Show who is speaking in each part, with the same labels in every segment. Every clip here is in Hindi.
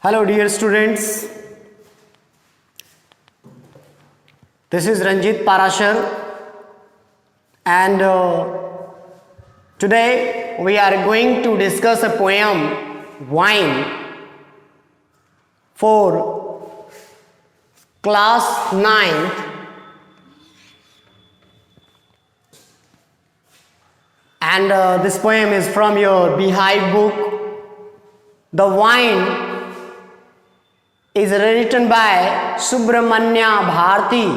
Speaker 1: Hello dear students, this is Ranjit Parashar and today we are going to discuss a poem Wine for class 9th and this poem is from your Beehive book. The Wine is written by Subramanya Bharati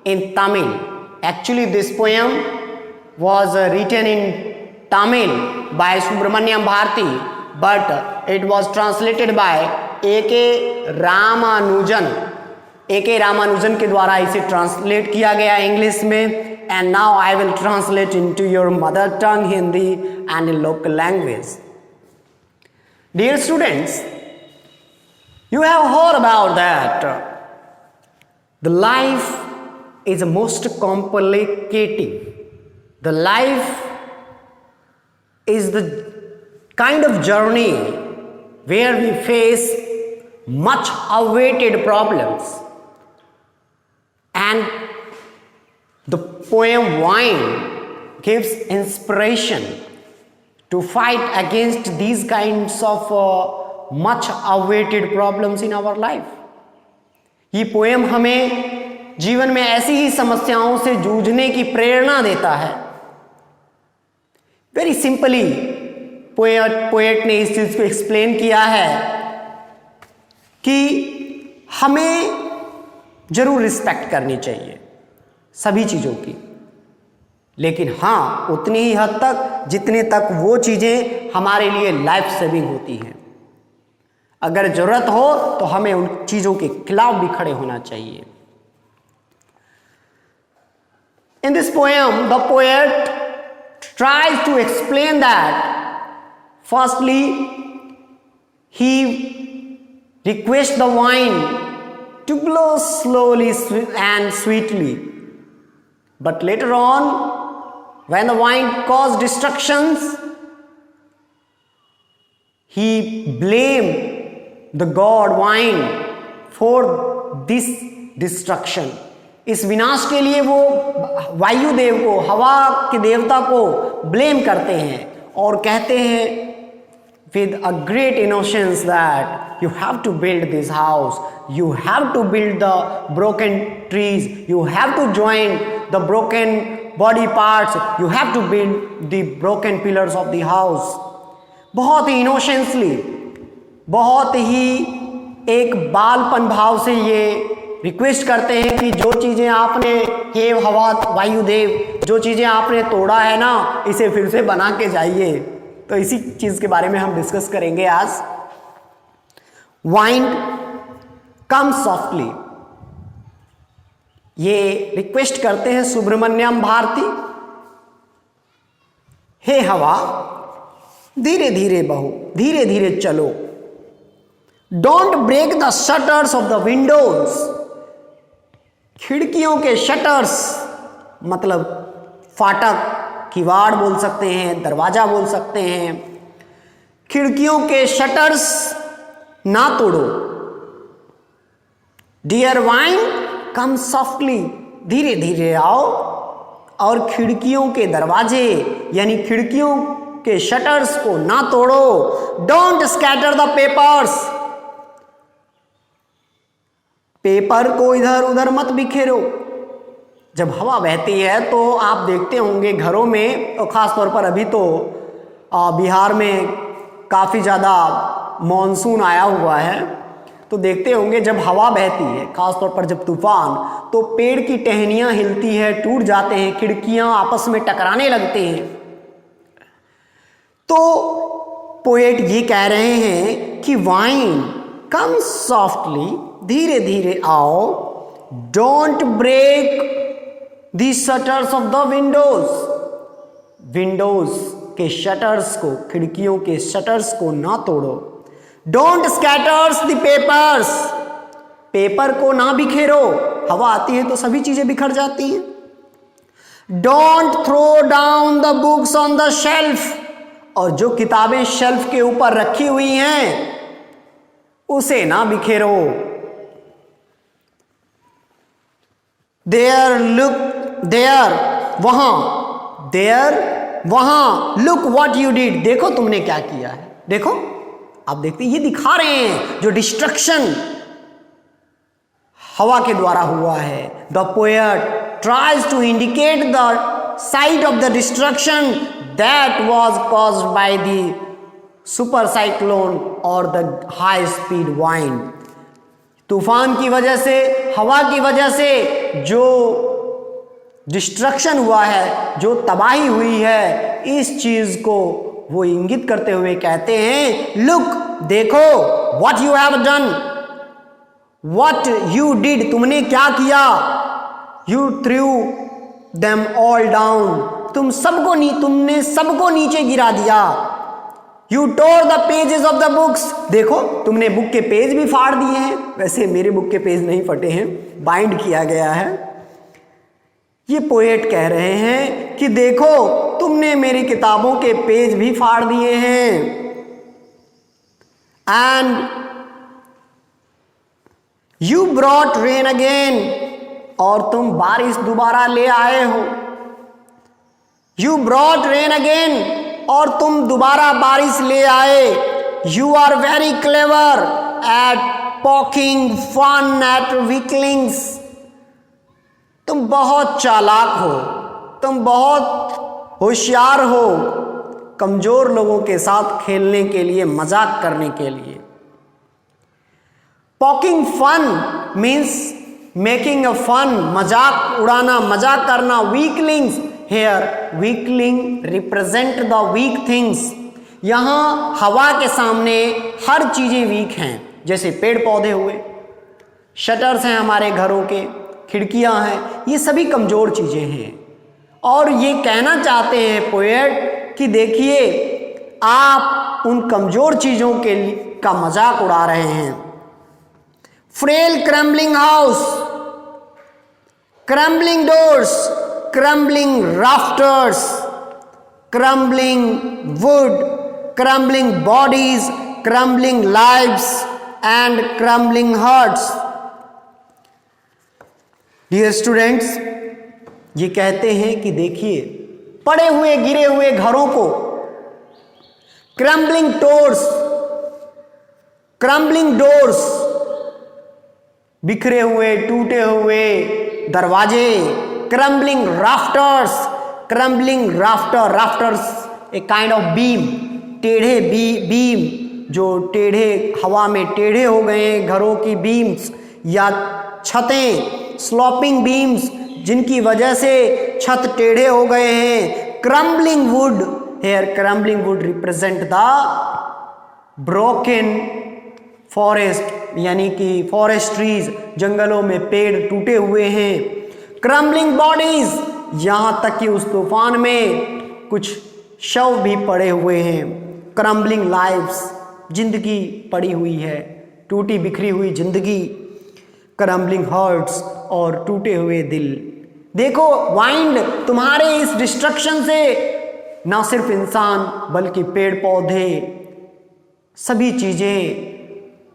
Speaker 1: in Tamil. Actually, this poem was written in Tamil by Subramanya Bharati, but it was translated by A.K. Ramanujan. A.K. Ramanujan के द्वारा इसे translate किया गया इंग्लिश में, and now I will translate into your mother tongue Hindi and in local language. Dear students, you have heard about that. The life is most complicated. The life is the kind of journey where we face much awaited problems. And the poem Wine gives inspiration to fight against these kinds of much awaited problems in our life. ये पोएम हमें जीवन में ऐसी ही समस्याओं से जूझने की प्रेरणा देता है. वेरी सिंपली पोएट ने इस चीज को एक्सप्लेन किया है कि हमें जरूर रिस्पेक्ट करनी चाहिए सभी चीजों की, लेकिन हाँ उतनी ही हद तक जितने तक वो चीजें हमारे लिए लाइफ सेविंग होती हैं. अगर जरूरत हो तो हमें उन चीजों के खिलाफ भी खड़े होना चाहिए. In this poem, the poet tries to explain that firstly, he requests the wine to blow slowly and sweetly. But later on, when the wine caused destructions, he blamed the god wine for this destruction. इस विनाश के लिए वो वायु देव को, हवा के देवता को ब्लेम करते हैं और कहते हैं with a great innocence that you have to build this house, you have to build the broken trees, you have to join the broken body parts, you have to build the broken pillars of the house. बहुत ही इनोसेंसली, बहुत ही एक बालपन भाव से ये रिक्वेस्ट करते हैं कि जो चीज़ें आपने, हे हवा वायुदेव, जो चीज़ें आपने तोड़ा है ना, इसे फिर से बना के जाइए. तो इसी चीज़ के बारे में हम डिस्कस करेंगे आज. वाइंड कम सॉफ्टली, ये रिक्वेस्ट करते हैं सुब्रमण्यम भारती. हे हवा धीरे धीरे बहो, धीरे धीरे चलो. Don't break the shutters of the windows, खिड़कियों के शटर्स मतलब फाटक, किवाड़ बोल सकते हैं, दरवाजा बोल सकते हैं. खिड़कियों के शटर्स ना तोड़ो. डियर वाइन कम सॉफ्टली, धीरे धीरे आओ और खिड़कियों के दरवाजे यानी खिड़कियों के शटर्स को ना तोड़ो. Don't scatter the papers, paper को इधर उधर मत बिखेरो. जब हवा बहती है तो आप देखते होंगे घरों में, और ख़ास तौर पर अभी तो बिहार में काफ़ी ज़्यादा मॉनसून आया हुआ है, तो देखते होंगे जब हवा बहती है, ख़ास तौर पर जब तूफान, तो पेड़ की टहनियाँ हिलती है, टूट जाते हैं, खिड़कियाँ आपस में टकराने लगते हैं. तो पोएट ये कह रहे हैं कि वाइन कम सॉफ्टली, धीरे धीरे आओ. Don't break the shutters of the windows, windows के शटर्स को, खिड़कियों के शटर्स को ना तोड़ो. Don't scatters the papers, paper को ना बिखेरो, हवा आती है तो सभी चीजें बिखर जाती हैं. Don't throw down the books on the shelf, और जो किताबें शेल्फ के ऊपर रखी हुई हैं उसे ना बिखेरो। देयर लुक, देयर वहां, देयर वहां, लुक व्हाट यू डिड, देखो तुमने क्या किया है। देखो आप देखते ये दिखा रहे हैं जो डिस्ट्रक्शन हवा के द्वारा हुआ है। The poet tries to indicate the sight of the destruction that was caused by the super cyclone और द हाई स्पीड वाइंड। तूफान की वजह से, हवा की वजह से जो डिस्ट्रक्शन हुआ है, जो तबाही हुई है, इस चीज को वो इंगित करते हुए कहते हैं, लुक देखो, what you have done, what you did, तुमने क्या किया, you through them all down, तुमने सबको नीचे गिरा दिया। You tore the pages of the books, देखो तुमने बुक के पेज भी फाड़ दिए हैं। वैसे मेरे बुक के पेज नहीं फटे हैं, बाइंड किया गया है। ये पोएट कह रहे हैं कि देखो तुमने मेरी किताबों के पेज भी फाड़ दिए हैं। And you brought rain again, और तुम बारिश दोबारा ले आए हो। यू ब्रॉट रेन अगेन, और तुम दोबारा बारिश ले आए। You are very clever at poking fun at weaklings, तुम बहुत चालाक हो, तुम बहुत होशियार हो कमजोर लोगों के साथ खेलने के लिए, मजाक करने के लिए। Poking fun means making a fun, मजाक उड़ाना, मजाक करना। Weaklings, here weakling represent the weak things, यहां हवा के सामने हर चीजें वीक हैं, जैसे पेड़ पौधे हुए, शटर्स हैं हमारे घरों के, खिड़कियां हैं, ये सभी कमजोर चीजें हैं। और ये कहना चाहते हैं पोएट कि देखिए आप उन कमजोर चीजों का मजाक उड़ा रहे हैं। Frail crumbling house, crumbling doors, crumbling rafters, crumbling wood, crumbling bodies, crumbling lives and crumbling hearts. Dear students, ये कहते हैं कि देखिए पड़े हुए गिरे हुए घरों को, crumbling doors, crumbling doors, बिखरे हुए टूटे हुए दरवाजे, crumbling rafters, crumbling rafters a kind of beam, टेढ़े बीम, जो टेढ़े हवा में टेढ़े हो गए हैं घरों की बीम्स या छतें, स्लॉपिंग बीम्स, जिनकी वजह से छत टेढ़े हो गए हैं। Crumbling wood, here crumbling wood represent the broken forest, यानी कि फॉरेस्ट्रीज, जंगलों में पेड़ टूटे हुए हैं। क्रम्बलिंग बॉडीज, यहां तक कि उस तूफान में कुछ शव भी पड़े हुए हैं। क्रम्बलिंग लाइव्स, जिंदगी पड़ी हुई है, टूटी बिखरी हुई जिंदगी। क्रम्बलिंग हार्ट्स, और टूटे हुए दिल। देखो वाइंड, तुम्हारे इस डिस्ट्रक्शन से ना सिर्फ इंसान बल्कि पेड़ पौधे, सभी चीजें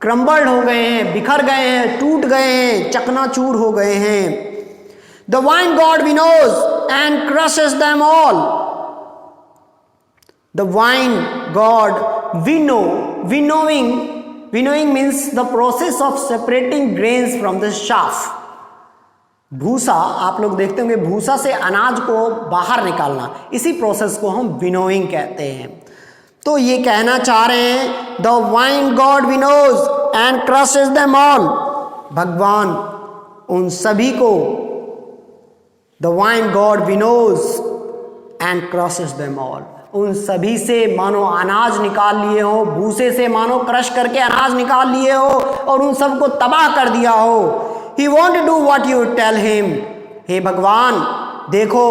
Speaker 1: क्रम्बल्ड हो गए हैं, बिखर गए हैं, टूट गए हैं, चकनाचूर हो गए हैं। The vine God winnows and crushes them all. The vine God winnowing means the process of separating grains from the chaff. भूसा, आप लोग देखते होंगे भूसा से अनाज को बाहर निकालना, इसी प्रोसेस को हम विनोइंग कहते हैं। तो ये कहना चाह रहे हैं the wine god winnows and crushes them all, भगवान उन सभी को, the wine god winnows and crushes them all, उन सभी से मानो अनाज निकाल लिए हो, भूसे से मानो क्रश करके अनाज निकाल लिए हो और उन सबको तबाह कर दिया हो। He want to do what you tell him, हे भगवान देखो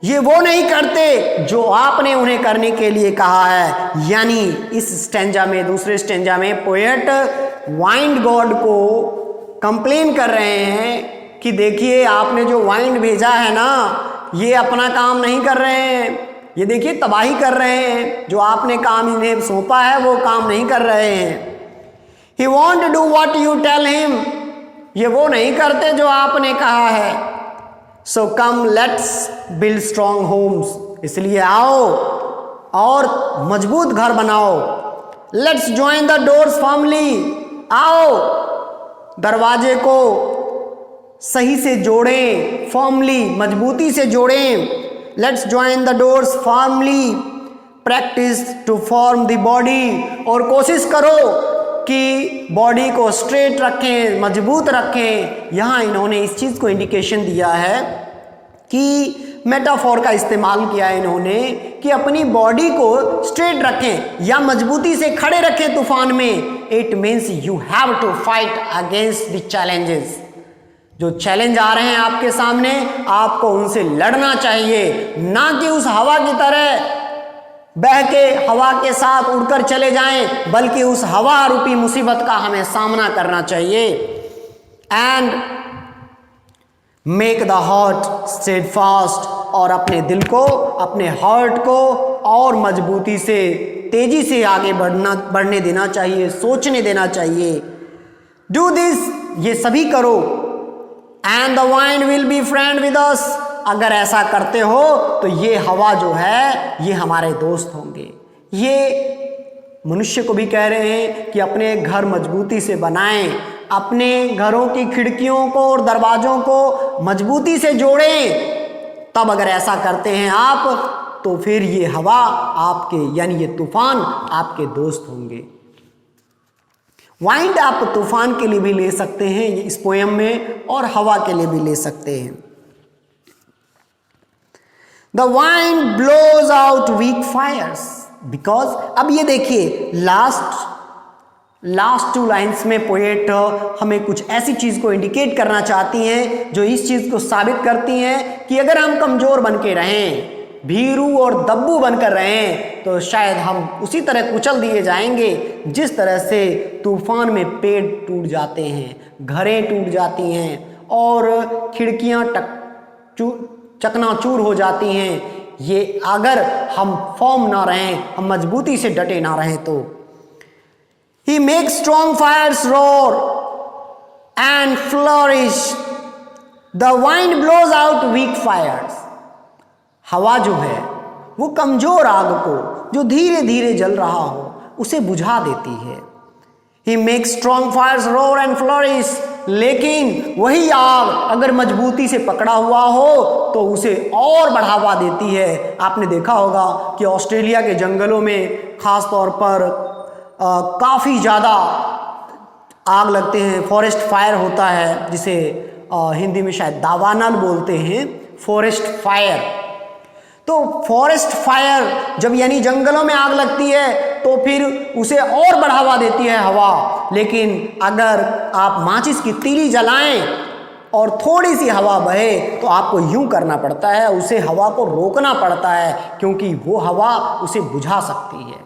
Speaker 1: ये वो नहीं करते जो आपने उन्हें करने के लिए कहा है। यानी इस स्टेंजा में, दूसरे स्टेंजा में पोएट वाइंड गॉड को कंप्लेन कर रहे हैं कि देखिए आपने जो वाइंड भेजा है ना, ये अपना काम नहीं कर रहे हैं, ये देखिए तबाही कर रहे हैं, जो आपने काम इन्हें सौंपा है वो काम नहीं कर रहे हैं। He won't do what you tell him. ये वो नहीं करते जो आपने कहा है. So come, let's build strong homes. इसलिए आओ और मजबूत घर बनाओ. Let's join the doors firmly. आओ दरवाजे को सही से जोड़ें, फॉर्मली, मजबूती से जोड़ें. Let's join the doors formally. Practice to form the body. और कोशिश करो कि बॉडी को स्ट्रेट रखें, मजबूत रखें. यहाँ इन्होंने इस चीज़ को इंडिकेशन दिया है कि मेटाफोर का इस्तेमाल किया है इन्होंने कि अपनी बॉडी को स्ट्रेट रखें या मजबूती से खड़े रखें तूफान में. It means you have to fight against the challenges. जो चैलेंज आ रहे हैं आपके सामने, आपको उनसे लड़ना चाहिए, ना कि उस हवा की तरह बह के हवा के साथ उड़कर चले जाएं, बल्कि उस हवा रूपी मुसीबत का हमें सामना करना चाहिए. And make the heart steadfast. और अपने दिल को, अपने हार्ट को और मजबूती से, तेजी से आगे बढ़ने देना चाहिए, सोचने देना चाहिए. डू दिस, ये सभी करो. And the wind will be friend with us. अगर ऐसा करते हो तो ये हवा जो है ये हमारे दोस्त होंगे. ये मनुष्य को भी कह रहे हैं कि अपने घर मजबूती से बनाएं, अपने घरों की खिड़कियों को और दरवाजों को मजबूती से जोड़ें. तब अगर ऐसा करते हैं आप, तो फिर ये हवा आपके, यानी ये तूफान आपके दोस्त होंगे. वाइंड आप तूफान के लिए भी ले सकते हैं इस पोयम में, और हवा के लिए भी ले सकते हैं. The wind blows out weak fires because. अब ये देखिए लास्ट 2 लाइन्स में पोएट हमें कुछ ऐसी चीज को इंडिकेट करना चाहती हैं जो इस चीज को साबित करती हैं कि अगर हम कमजोर बन के रहें, भीरू और दब्बू बनकर रहें, तो शायद हम उसी तरह कुचल दिए जाएंगे जिस तरह से तूफान में पेड़ टूट जाते हैं, घरें टूट जाती हैं और खिड़कियां चकनाचूर हो जाती हैं. ये अगर हम फॉर्म ना रहें, हम मजबूती से डटे ना रहें तो. He makes strong fires roar and flourish. The wind blows out weak fires. हवा जो है वो कमजोर आग को, जो धीरे धीरे जल रहा हो, उसे बुझा देती है. He makes strong fires roar and flourish. लेकिन वही आग अगर मजबूती से पकड़ा हुआ हो तो उसे और बढ़ावा देती है. आपने देखा होगा कि ऑस्ट्रेलिया के जंगलों में खास तौर पर काफ़ी ज़्यादा आग लगते हैं. फॉरेस्ट फायर होता है, जिसे हिंदी में शायद दावानल बोलते हैं, फॉरेस्ट फायर. तो फॉरेस्ट फायर जब यानी जंगलों में आग लगती है तो फिर उसे और बढ़ावा देती है हवा. लेकिन अगर आप माचिस की तीली जलाएं और थोड़ी सी हवा बहे तो आपको यूं करना पड़ता है, उसे हवा को रोकना पड़ता है, क्योंकि वो हवा उसे बुझा सकती है.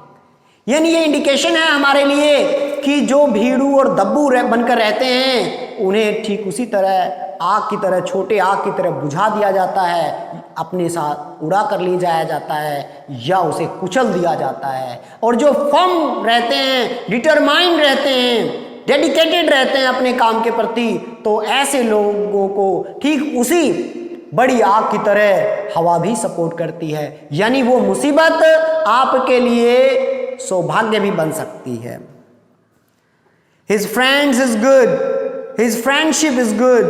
Speaker 1: यानी ये इंडिकेशन है हमारे लिए कि जो भीड़ू और दब्बू बनकर रहते हैं उन्हें ठीक उसी तरह आग की तरह, छोटे आग की तरह बुझा दिया जाता है, अपने साथ उड़ा कर ले जाया जाता है या उसे कुचल दिया जाता है. और जो फर्म रहते हैं, डिटरमाइंड रहते हैं, डेडिकेटेड रहते हैं अपने काम के प्रति, तो ऐसे लोगों को ठीक उसी बड़ी आग की तरह हवा भी सपोर्ट करती है. यानी वो मुसीबत आपके लिए सौभाग्य भी बन सकती है. His friends is good, his friendship is good,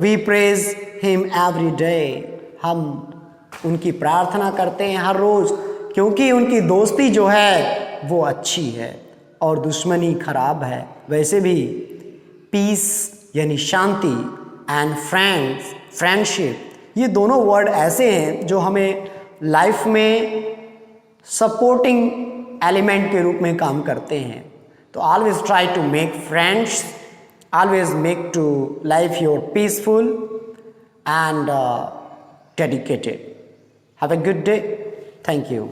Speaker 1: we praise him every day. हम उनकी प्रार्थना करते हैं हर रोज, क्योंकि उनकी दोस्ती जो है वो अच्छी है और दुश्मनी खराब है. वैसे भी पीस यानी शांति एंड फ्रेंड्स, फ्रेंडशिप, ये दोनों वर्ड ऐसे हैं जो हमें लाइफ में सपोर्टिंग एलिमेंट के रूप में काम करते हैं. तो always try to make friends, always make to life your peaceful and dedicated. Have a good day. Thank you.